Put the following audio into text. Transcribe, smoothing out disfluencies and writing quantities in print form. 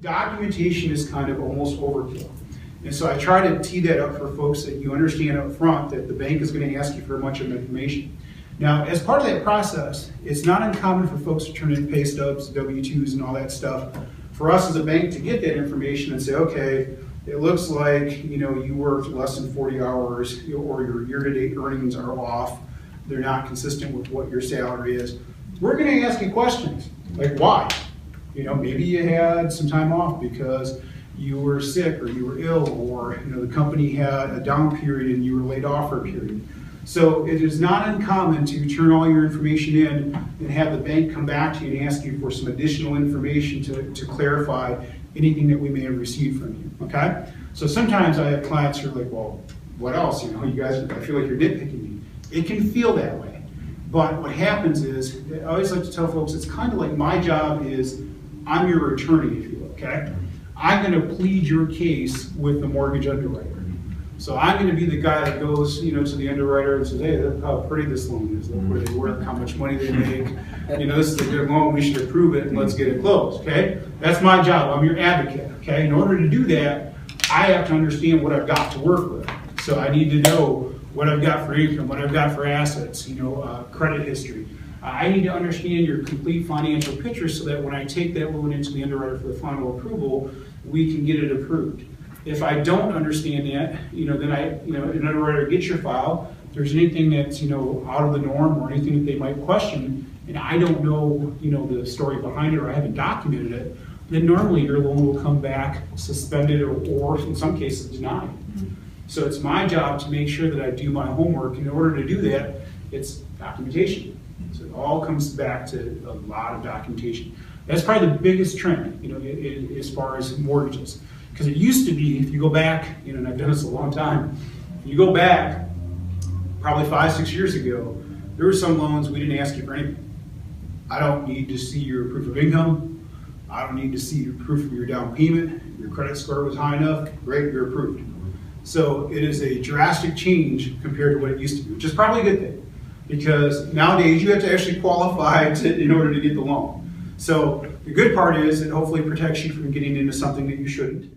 documentation is kind of almost overkill. And so I try to tee that up for folks that you understand up front that the bank is going to ask you for a bunch of information. Now, as part of that process, it's not uncommon for folks to turn in pay stubs, W-2s, and all that stuff. For us as a bank to get that information and say, okay, it looks like you worked less than 40 hours, or your year-to-date earnings are off. They're not consistent with what your salary is. We're going to ask you questions like why. Maybe you had some time off because you were sick or you were ill, or the company had a down period and you were laid off for a period. So it is not uncommon to turn all your information in and have the bank come back to you and ask you for some additional information to clarify anything that we may have received from you, okay? So sometimes I have clients who are like, well, what else? You guys, I feel like you're nitpicking me. It can feel that way. But what happens is, I always like to tell folks, it's kind of like my job is, I'm your attorney, if you will, okay? I'm going to plead your case with the mortgage underwriter. So I'm going to be the guy that goes, to the underwriter and says, hey, look how pretty this loan is, look where they work, how much money they make. This is a good loan, we should approve it and let's get it closed, okay? That's my job, I'm your advocate, okay? In order to do that, I have to understand what I've got to work with. So I need to know what I've got for income, what I've got for assets, credit history. I need to understand your complete financial picture so that when I take that loan into the underwriter for the final approval, we can get it approved. If I don't understand that, then an underwriter gets your file. If there's anything that's, out of the norm or anything that they might question, and I don't know, the story behind it or I haven't documented it, then normally your loan will come back suspended or in some cases denied. So it's my job to make sure that I do my homework. In order to do that, it's documentation. So it all comes back to a lot of documentation. That's probably the biggest trend, as far as mortgages. Because it used to be, if you go back, and I've done this a long time, if you go back probably 5-6 years ago, there were some loans we didn't ask you for anything. I don't need to see your proof of income. I don't need to see your proof of your down payment. Your credit score was high enough, great, you're approved. So it is a drastic change compared to what it used to be, which is probably a good thing. Because nowadays you have to actually qualify in order to get the loan. So the good part is it hopefully protects you from getting into something that you shouldn't.